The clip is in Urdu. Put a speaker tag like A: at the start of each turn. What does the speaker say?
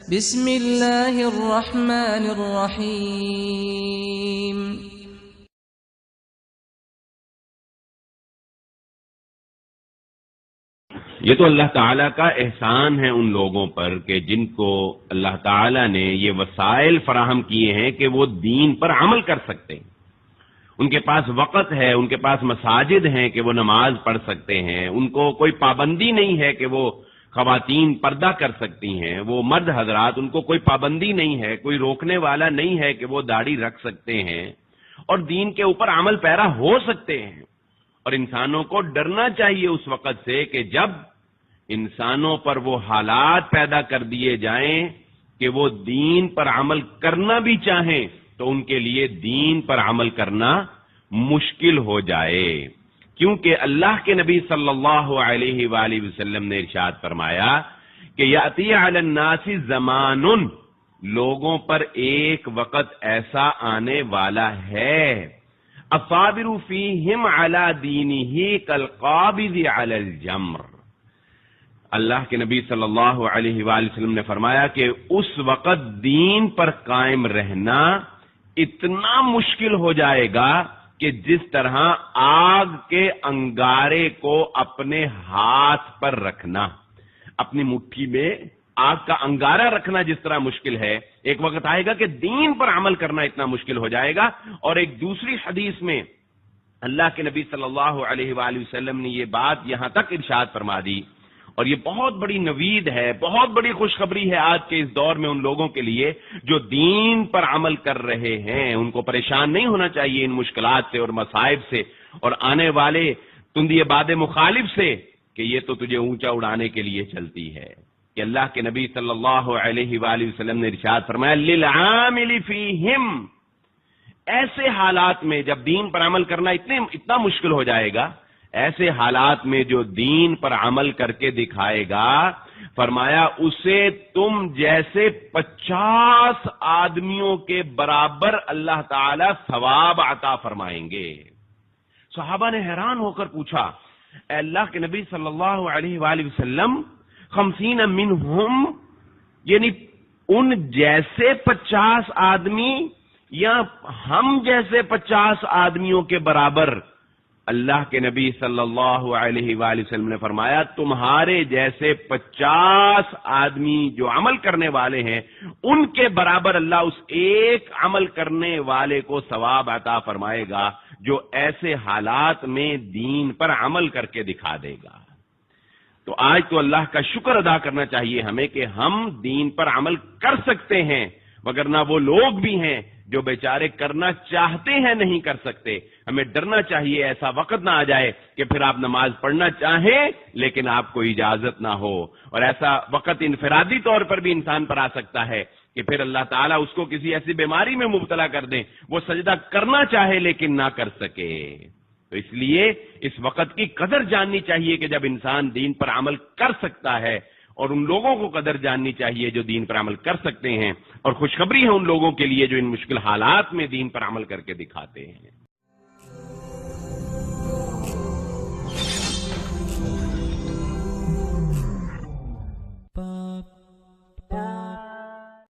A: بسم اللہ الرحمن الرحیم۔
B: یہ تو اللہ تعالیٰ کا احسان ہے ان لوگوں پر کہ جن کو اللہ تعالیٰ نے یہ وسائل فراہم کیے ہیں کہ وہ دین پر عمل کر سکتے ہیں۔ ان کے پاس وقت ہے، ان کے پاس مساجد ہیں کہ وہ نماز پڑھ سکتے ہیں، ان کو کوئی پابندی نہیں ہے کہ وہ خواتین پردہ کر سکتی ہیں، وہ مرد حضرات ان کو کوئی پابندی نہیں ہے، کوئی روکنے والا نہیں ہے کہ وہ داڑھی رکھ سکتے ہیں اور دین کے اوپر عمل پیرا ہو سکتے ہیں۔ اور انسانوں کو ڈرنا چاہیے اس وقت سے کہ جب انسانوں پر وہ حالات پیدا کر دیے جائیں کہ وہ دین پر عمل کرنا بھی چاہیں تو ان کے لیے دین پر عمل کرنا مشکل ہو جائے، کیونکہ اللہ کے نبی صلی اللہ علیہ وآلہ وسلم نے ارشاد فرمایا کہ یاتی علی الناس زمان، لوگوں پر ایک وقت ایسا آنے والا ہے، الصابر فیہم علی دینہ کالقابض علی الجمر۔ اللہ کے نبی صلی اللہ علیہ وآلہ وسلم نے فرمایا کہ اس وقت دین پر قائم رہنا اتنا مشکل ہو جائے گا کہ جس طرح آگ کے انگارے کو اپنے ہاتھ پر رکھنا، اپنی مٹھی میں آگ کا انگارہ رکھنا جس طرح مشکل ہے، ایک وقت آئے گا کہ دین پر عمل کرنا اتنا مشکل ہو جائے گا۔ اور ایک دوسری حدیث میں اللہ کے نبی صلی اللہ علیہ وآلہ وسلم نے یہ بات یہاں تک ارشاد فرما دی، اور یہ بہت بڑی نوید ہے، بہت بڑی خوشخبری ہے آج کے اس دور میں ان لوگوں کے لیے جو دین پر عمل کر رہے ہیں۔ ان کو پریشان نہیں ہونا چاہیے ان مشکلات سے اور مصائب سے اور آنے والے تندی باد مخالف سے کہ یہ تو تجھے اونچا اڑانے کے لیے چلتی ہے، کہ اللہ کے نبی صلی اللہ علیہ وآلہ وسلم نے ارشاد فرمایا للعامل فیہم، ایسے حالات میں جب دین پر عمل کرنا اتنا مشکل ہو جائے گا، ایسے حالات میں جو دین پر عمل کر کے دکھائے گا، فرمایا اسے تم جیسے 50 آدمیوں کے برابر اللہ تعالی ثواب عطا فرمائیں گے۔ صحابہ نے حیران ہو کر پوچھا، اے اللہ کے نبی صلی اللہ علیہ وآلہ وسلم، 50 منہم یعنی ان جیسے 50 آدمی یا ہم جیسے 50 آدمیوں کے برابر؟ اللہ کے نبی صلی اللہ علیہ وآلہ وسلم نے فرمایا تمہارے جیسے 50 آدمی جو عمل کرنے والے ہیں ان کے برابر اللہ اس ایک عمل کرنے والے کو ثواب عطا فرمائے گا جو ایسے حالات میں دین پر عمل کر کے دکھا دے گا۔ تو آج تو اللہ کا شکر ادا کرنا چاہیے ہمیں کہ ہم دین پر عمل کر سکتے ہیں، وگرنہ وہ لوگ بھی ہیں جو بیچارے کرنا چاہتے ہیں نہیں کر سکتے۔ ہمیں ڈرنا چاہیے ایسا وقت نہ آ جائے کہ پھر آپ نماز پڑھنا چاہیں لیکن آپ کو اجازت نہ ہو، اور ایسا وقت انفرادی طور پر بھی انسان پر آ سکتا ہے کہ پھر اللہ تعالیٰ اس کو کسی ایسی بیماری میں مبتلا کر دیں، وہ سجدہ کرنا چاہے لیکن نہ کر سکے۔ تو اس لیے اس وقت کی قدر جاننی چاہیے کہ جب انسان دین پر عمل کر سکتا ہے، اور ان لوگوں کو قدر جاننی چاہیے جو دین پر عمل کر سکتے ہیں، اور خوشخبری ہے ان لوگوں کے لیے جو ان مشکل حالات میں دین پر عمل کر کے دکھاتے ہیں۔